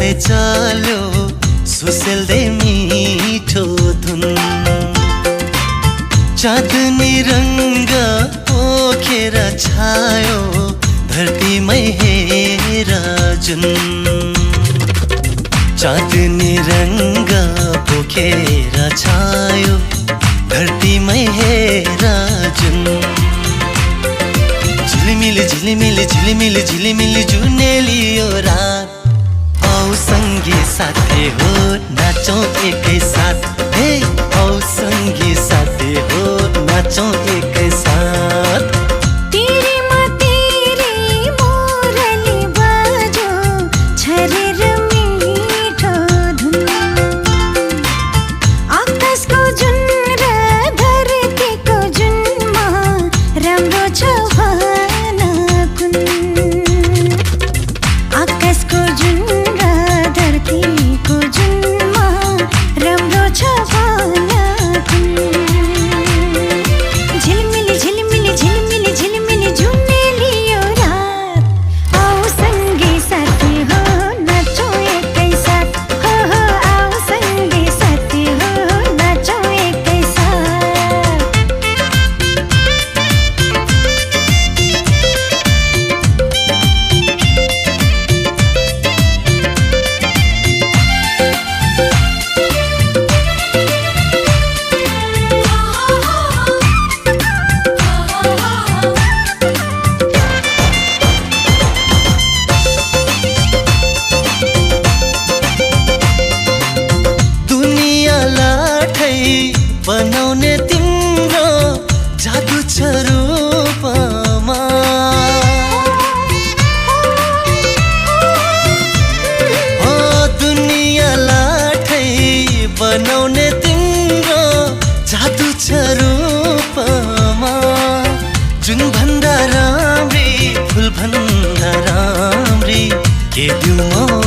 साथै चल्यो सुसेल्दै मिठो धुन। चाँदनी रङ्ग पोखेर छायो धरतीमै हेर जुन। चाँदनी रङ्ग पोखेर छायो धरतीमै हेर जुन। झिलिमिली झिलिमिली झिलिमिली झिलिमिली जुनेली यो रात। औ सँगी साथी हो नाचौँ एकै साथ। हे औ सँगी साथी हो नाचौँ एकै साथ। बनाउने तिम्रो जादु छ रूपमा। हो दुनिया लाठै बनाउने तिम्रो जादु छ रूपमा। जुन भन्दा राम्री फुल भन्दा राम्री के दिउँ म